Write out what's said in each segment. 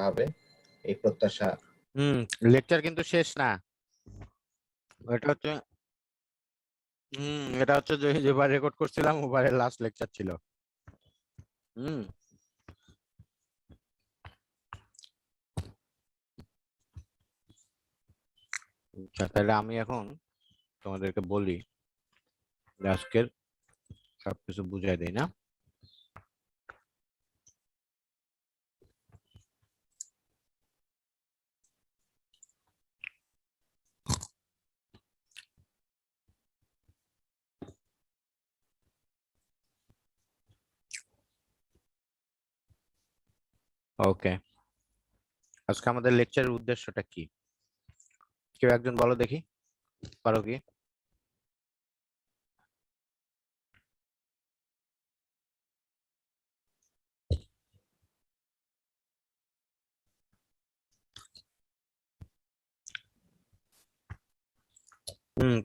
হবে এই প্রত্যাশা। লেকচার কিন্তু শেষ না, এটা হচ্ছে যেবার রেকর্ড করছিলাম ওবারের লাস্ট লেকচার ছিল। আচ্ছা, তাহলে আমি এখন তোমাদেরকে বলি আজকের সবকিছু বুঝাই দেই না। ওকে, আজকে আমাদের লেকচারের উদ্দেশ্যটা কি কেউ একজন বলো দেখি, পারো কি?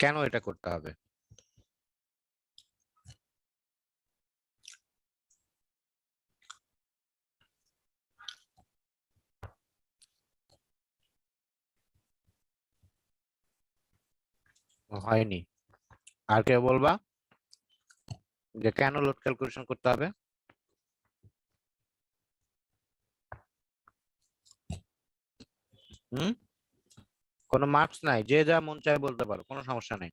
কেন এটা করতে হবে? হয়নি, আর কেউ বলবা যে কেন লোড ক্যালকুলেশন করতে হবে? কোনো মার্কস নাই, যে যা মন চায় বলতে পারো, কোনো সমস্যা নাই,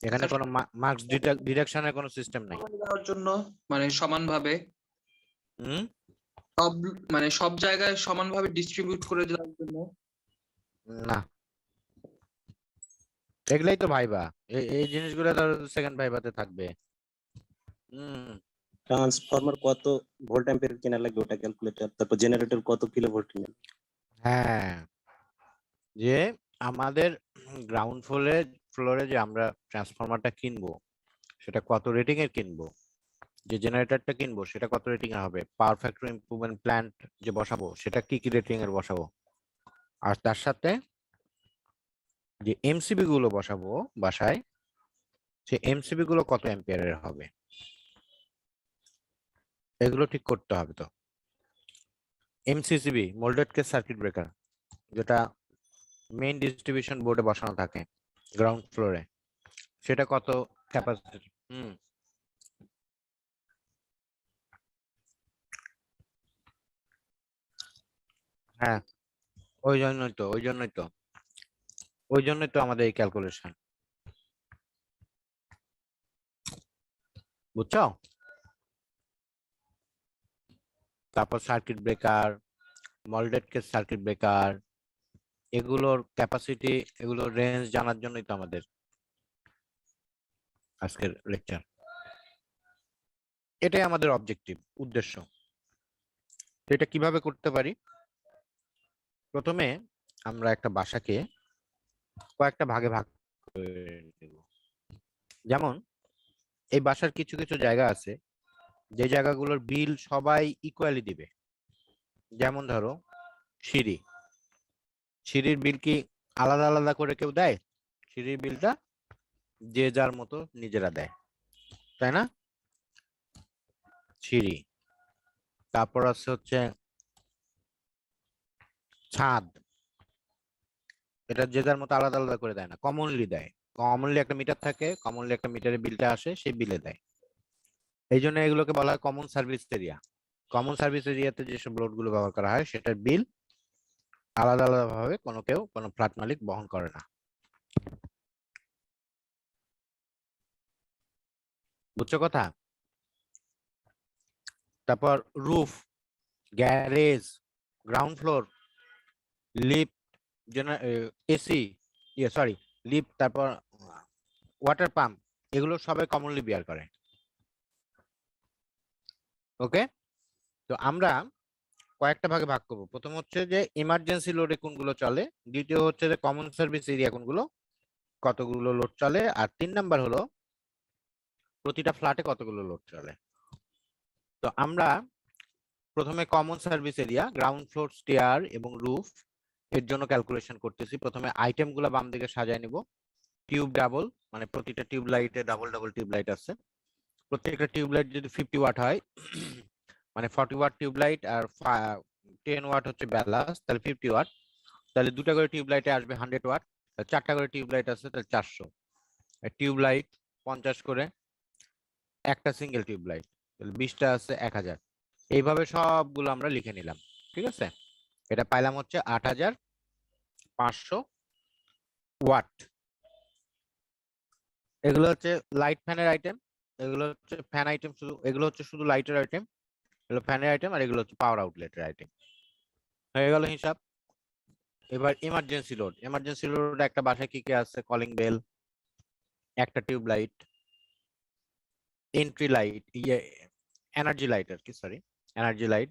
এখানে কোনো মার্কস ডিডাকশনের কোনো সিস্টেম নাই। দেওয়ার জন্য মানে সমানভাবে সব মানে সব জায়গায় সমানভাবে ডিস্ট্রিবিউট করে দেওয়ার জন্য না, এগুলাই তো ভাইবা, এই জিনিসগুলো তো সেকেন্ড ভাইবাতে থাকবে। ট্রান্সফরমার কত ভোল্ট অ্যাম্পিয়ার কেনা লাগবে ওটা ক্যালকুলেটর, তারপর জেনারেটর কত কিলো ভোল্ট কিনা। হ্যাঁ, যে আমাদের গ্রাউন্ড ফ্লোরে যে আমরা ট্রান্সফরমারটা কিনবো সেটা কত রেটিং এর কিনবো, যে জেনারেটরটা কিনবো সেটা কত রেটিং এর হবে, পাওয়ার ফ্যাক্টর ইমপ্রুভমেন্ট প্ল্যান্ট যে বসাবো সেটা কি কি রেটিং এর বসাবো, আর তার সাথে যে এমসিবি গুলো বসাবো বাসায় সে এমসিবি গুলো কত অ্যাম্পিয়ারের হবে, এগুলো ঠিক করতে হবে। তো MCCB moulded case circuit breaker যেটা মেইন ডিস্ট্রিবিউশন বোর্ডে বসানো থাকে গ্রাউন্ড ফ্লোরে, সেটা কত ক্যাপাসিটি? হ্যাঁ, ওই জন্যই তো আমাদের এই ক্যালকুলেশন, বুঝছো? তারপর circuit breaker, moulded case circuit breaker, এগুলোর ক্যাপাসিটি, এগুলোর রেঞ্জ জানার জন্যই তো আমাদের আজকের লেকচার। এটাই আমাদের অবজেক্টিভ, উদ্দেশ্য। এটা কিভাবে করতে পারি? প্রথমে আমরা একটা বাসাকে কয়েকটা ভাগে ভাগ করে নেব। যেমন এই বাসার কিছু কিছু জায়গা আছে যে জায়গাগুলোর বিল সবাই ইকুয়ালি দিবে। যেমন ধরো সিঁড়ির বিল কি আলাদা আলাদা করে কেউ দেয়? সিঁড়ির বিলটা যে যার মতো নিজেরা দেয়, তাই না? সিঁড়ি, তারপর আছে হচ্ছে ছাদ, এটা যে যার মতো আলাদা আলাদা করে দেয় না, কমনলি দেয়। কমনলি একটা মিটার থাকে, কমনলি একটা মিটারের বিলটা আসে, সেই বিলে দেয়। এই জন্য এগুলোকে বলা হয় common service area. Common service এরিয়াতে যেসব লোড গুলো ব্যবহার করা হয় সেটার বিল আলাদা আলাদা ভাবে কেউ কোনো ফ্ল্যাট মালিক বহন করে না। বুঝছো কথা? তারপর roof, garage, ground floor, lift, AC, lift, তারপর ওয়াটার পাম্প, এগুলো সবাই কমনলি বিয়ার করে। ওকে, তো আমরা কয়েকটা ভাগে ভাগ করবো। প্রথম হচ্ছে যে ইমার্জেন্সি লোডে কোনগুলো চলে, দ্বিতীয় হচ্ছে যে কমন সার্ভিস এরিয়া কোনগুলো, কতগুলো লোড চলে, আর 3 নাম্বার হলো প্রতিটা ফ্ল্যাটে কতগুলো লোড চলে। তো আমরা প্রথমে common service area, ground floor, stair এবং রুফ এর জন্য ক্যালকুলেশন করতেছি। প্রথমে আইটেম গুলো বাম দিকে সাজায় নিব। টিউব ডাবল, মানে প্রতিটা টিউব লাইটে ডাবল ডাবল টিউব লাইট আছে। প্রত্যেকটা টিউব লাইট যদি 50 ওয়াট হয়, মানে 40 ওয়াট টিউব লাইট আর 10 ওয়াট হচ্ছে ব্যালান্স, তাহলে 50 ওয়াট। তাহলে দুটা করে টিউব লাইটে আসবে 100 ওয়াট, চারটা করে টিউব লাইট আছে তাহলে 400। টিউব লাইট 50 করে, একটা সিঙ্গেল টিউব লাইট, তাহলে 20টা আছে 1000। এইভাবে সবগুলো আমরা লিখে নিলাম, ঠিক আছে। এটা পাইলাম হচ্ছে 8500 ওয়াট। এগুলো হচ্ছে লাইট ফ্যানের আইটেম, এগুলো হচ্ছে ফ্যান আইটেম, শুধু এগুলো হচ্ছে শুধু লাইটের আইটেম, এগুলো ফ্যানের আইটেম, আর এগুলো হচ্ছে পাওয়ার আউটলেটের আইটেম। হয়ে গেল হিসাব। এবার ইমার্জেন্সি লোড। ইমার্জেন্সি লোড একটা বাসায় কি কি আছে? কলিং বেল, একটা tube light, entry light, energy light আর কি, সরি এনার্জি লাইট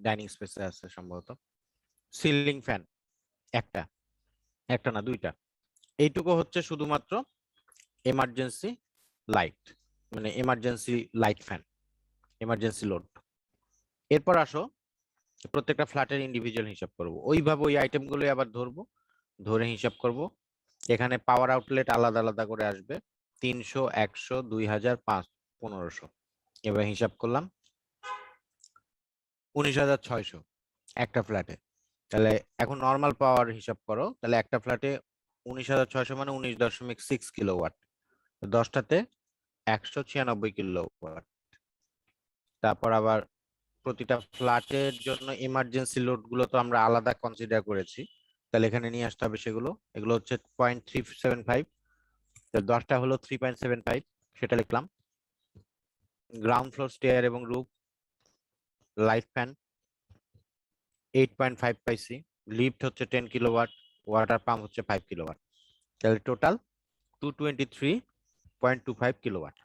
ডাইনিং স্পেসে আছে সম্ভবত, সিলিং ফ্যান একটা, একটা না দুইটা। এইটুকু হচ্ছে শুধুমাত্র এমার্জেন্সি লাইট, মানে emergency light fan, emergency load. এরপর আসো প্রত্যেকটা ফ্ল্যাটের ইন্ডিভিজুয়াল হিসাব করব, ওইভাবে ওই আইটেমগুলো আবার ধরবো, ধরে হিসাব করব। এখানে পাওয়ার আউটলেট আলাদা আলাদা করে আসবে, 300, 100, 2000, 1500। এবার হিসাব করলাম 19600 একটা ফ্ল্যাটে। তাহলে এখন নর্মাল পাওয়ার হিসাব করো, তাহলে একটা ফ্ল্যাটে 19600 মানে 19.6 কিলোওয়াট, 10টাতে 196 কিলোওয়াট। তারপর আবার প্রতিটা ফ্ল্যাটের জন্য ইমার্জেন্সি লোড গুলো তো আমরা আলাদা কনসিডার করেছি, তাহলে এখানে নিয়ে আসতে হবে সেগুলো। এগুলো হচ্ছে 0.375, 10টা হলো 3.75, সেটা লিখলাম। গ্রাউন্ড ফ্লোর, স্টেয়ার এবং রুফ, লাইট ফ্যান 8.5 পাইছি, লিফট হচ্ছে 10 কিলোওয়াট, ওয়াটার পাম্প হচ্ছে 5 কিলোওয়াট, তাহলে টোটাল 223.25 কিলোওয়াট।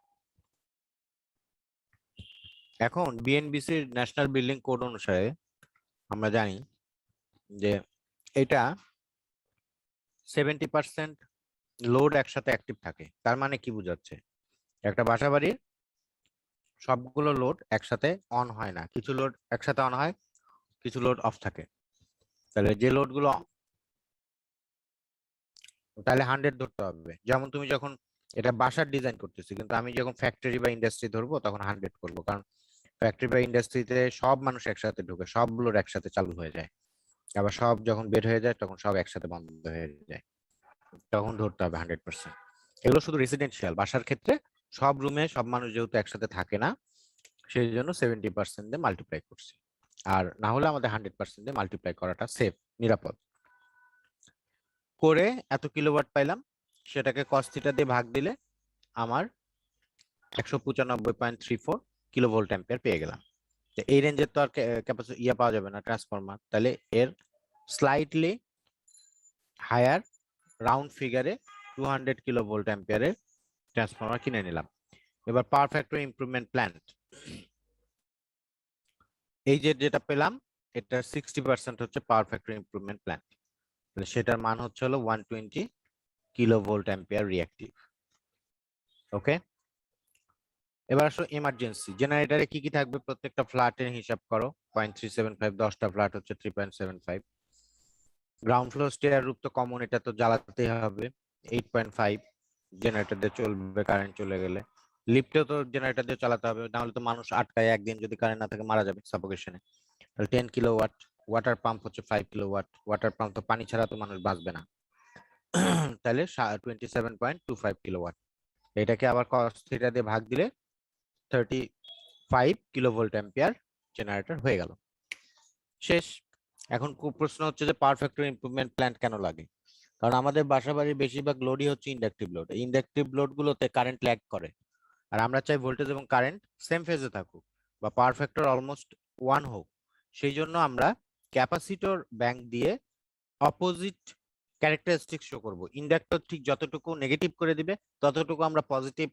এখন বিএনবিসির ন্যাশনাল বিল্ডিং কোড অনুসারে আমরা জানি যে এটা 70% লোড একসাথে অ্যাক্টিভ থাকে। তার মানে কি বোঝাচ্ছে? একটা বাসা বাড়ির সবগুলো লোড একসাথে অন হয় না, কিছু লোড একসাথে অন হয়, কিছু লোড অফ থাকে। তাহলে যে লোড গুলো, তাহলে 100 ধরতে হবে। যেমন তুমি যখন এটা বাসার ডিজাইন করতেছি, কিন্তু আমি যখন ফ্যাক্টরি বা ইন্ডাস্ট্রি ধরবো তখন 100 করবো, কারণ ফ্যাক্টরি বা ইন্ডাস্ট্রিতে সব মানুষ একসাথে ঢুকে, সব লোড একসাথে চালু হয়ে যায়, আবার সব যখন বের হয়ে যায় তখন সব একসাথে বন্ধ হয়ে যায়, তখন ধরতে হবে 100%। এগুলো শুধু রেসিডেন্সিয়াল বাসার ক্ষেত্রে, সব রুমে সব মানুষ যেহেতু একসাথে থাকে না, সেই জন্য 70% দিয়ে মাল্টিপ্লাই করছি। আর না হলে আমাদের 100% দিয়ে মাল্টিপ্লাই করাটা সেফ, নিরাপদ। করে এত কিলোওয়াট পাইলাম, সেটাকে কস থিটা দিয়ে ভাগ দিলে আমার 195.34 কিলোভোল্ট অ্যাম্পিয়ার পেয়ে গেলাম। তো এই রেঞ্জের তো আর ক্যাপাসিটি ইয়ে পাওয়া যাবে না ট্রান্সফরমার, তাহলে এর স্লাইটলি হায়ার রাউন্ড ফিগারে 200 কিলোভোল্ট অ্যাম্পিয়ারের ট্রান্সফরমার কিনে নিলাম। এবার পাওয়ার ফ্যাক্টর ইমপ্রুভমেন্ট প্ল্যান্ট, এই যে যেটা পেলাম এটা 60% হচ্ছে পাওয়ার ফ্যাক্টর ইমপ্রুভমেন্ট প্ল্যান্ট, তাহলে সেটার মান হচ্ছে হলো 120 কিলোভোল্ট অ্যাম্পিয়ার রিঅ্যাক্টিভ। ওকে, এবার আসো এমার্জেন্সি জেনারেটরে কি কি থাকবে প্রত্যেকটা ফ্ল্যাটের হিসাব করো। 0.375, 10টা ফ্ল্যাট হচ্ছে 3.75। গ্রাউন্ড ফ্লোর, স্টেয়ার, রুফ তো কমন, এটা তো জ্বালাতেই হবে, 8.5 জেনারেটর দিয়ে চলবে কারেন্ট চলে গেলে। লিফটেও তো জেনারেটর দিয়ে চালাতে হবে, না হলে তো মানুষ আটকায়, একদিন যদি কারেন্ট না থাকে মারা যাবে সাফোকেশনে, তাহলে 10 কিলোওয়াট। ওয়াটার পাম্প হচ্ছে 5 কিলোওয়াট, ওয়াটার পাম্প তো পানি ছাড়া তো মানুষ বাঁচবে না, তাহলে 27.25 কিলোওয়াট। এটাকে আবার cos থিটা দিয়ে ভাগ দিলে 35 কিলোভোল্ট অ্যাম্পিয়ার জেনারেটর হয়ে গেল। শেষ। এখন খুব প্রশ্ন হচ্ছে যে পাওয়ার ফ্যাক্টর ইমপ্রুভমেন্ট প্ল্যান্ট কেন লাগে? কারণ আমাদের বাসাবাড়ির বেশিরভাগ লোডই হচ্ছে ইন্ডাকটিভ লোড, এই ইন্ডাকটিভ লোড গুলোতে কারেন্ট ল্যাগ করে, আর আমরা চাই ভোল্টেজ এবং কারেন্ট সেম ফেজে থাকুক বা পাওয়ার ফ্যাক্টর অলমোস্ট 1 হোক। সেই জন্য আমরা ক্যাপাসিটর ব্যাংক দিয়ে অপোজিট ক্যারেক্টারিস্টিক শো করব। ইন্ডাক্টর ঠিক যতটুকু নেগেটিভ করে দিবে ততটুকু আমরা পজিটিভ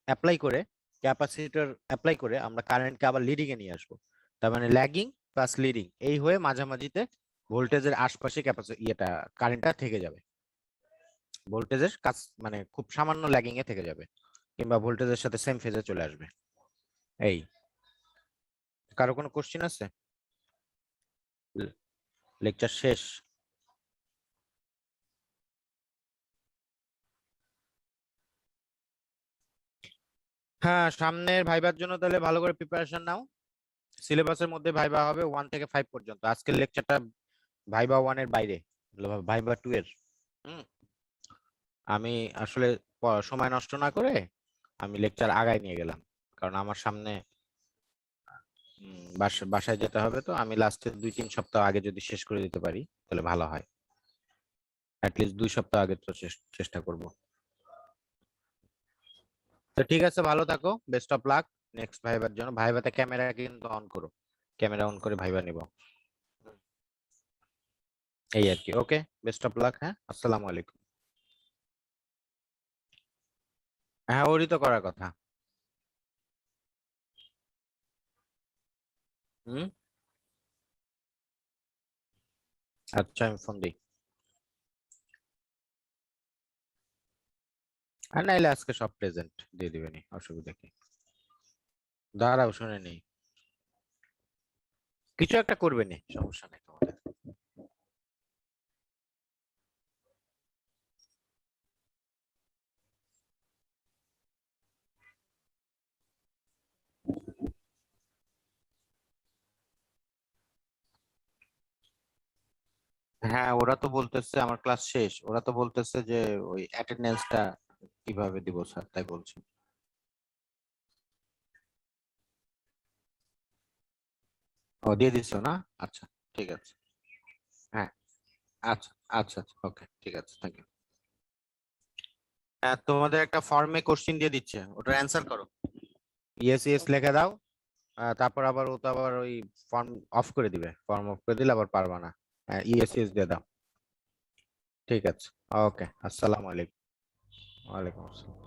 অ্যাপ্লাই করে, ক্যাপাসিটর অ্যাপ্লাই করে আমরা কারেন্টকে আবার লিডিং এ নিয়ে আসবো। তার মানে ল্যাগিং প্লাস লিডিং, এই হয়ে মাঝামাঝিতে ভোল্টেজের আশপাশে ইয়েটা কারেন্টটা থেকে যাবে, ভোল্টেজের কাছ মানে খুব সামান্য ল্যাগিং এ থেকে যাবে, কিংবা ভোল্টেজের সাথে সেম ফেজে চলে আসবে। এই, কারো কোনো কোশ্চেন আছে? লেকচার শেষ। হ্যাঁ, সামনের ভাইবার জন্য তাহলে ভালো করে প্রিপারেশন নাও। সিলেবাসের মধ্যে ভাইবা হবে 1 থেকে 5 পর্যন্ত। আজকের লেকচারটা ভাইবা 1 এর বাইরে, ভাইবা 2 এর। আমি আসলে সময় নষ্ট না করে আমি লেকচার আগায় নিয়ে গেলাম, কারণ আমার সামনে বাসায় যেতে হবে। তো আমি লাস্টের 2-3 সপ্তাহ আগে যদি শেষ করে দিতে পারি তাহলে ভালো হয়। অ্যাটলিস্ট 2 সপ্তাহ আগে তো চেষ্টা করব। তো ঠিক আছে, ভালো থাকো, বেস্ট অফ লাক নেক্সট ভাইবার জন্য। ভাইভাতে ক্যামেরা কিন্তু অন করো, ক্যামেরা অন করে ভাইবা নিব, এই আর কি। ওকে, বেস্ট অফ লাক। হ্যাঁ, আসসালামু আলাইকুম। হ্যাঁ, ওরই তো করার কথা। হুম, আচ্ছা, আমি ফোন দিই। আর নাইলে আজকে সব প্রেজেন্ট দিয়ে দিবেনি, অসুবিধা কি? দাঁড়াও, শুনে নেই, কিছু একটা করবে নি, সমস্যা নেই তোমাদের। হ্যাঁ, ওরা তো বলতেছে আমার ক্লাস শেষ, ওরা তো বলতেছে যে ওই অ্যাটেন্ডেন্সটা কিভাবে দিব স্যার, তাই বলছি। ও, দিয়ে দিছো না? আচ্ছা, ঠিক আছে। হ্যাঁ, আচ্ছা আচ্ছা আচ্ছা, ওকে, ঠিক আছে, থ্যাংক ইউ। হ্যাঁ, তোমাদের একটা ফর্মে কোশ্চিন দিয়ে দিচ্ছে, ওটার অ্যান্সার করো, ইয়েস ইয়েস লিখে দাও। তারপর আবার ও তো আবার ওই ফর্ম অফ করে দিবে, ফর্ম অফ করে দিলে আবার পারবা না। ইয়েস ইয়েস দিয়ে দাও। ঠিক আছে, ওকে, আসসালামু আলাইকুম। ওয়ালাইকুম আসসালাম।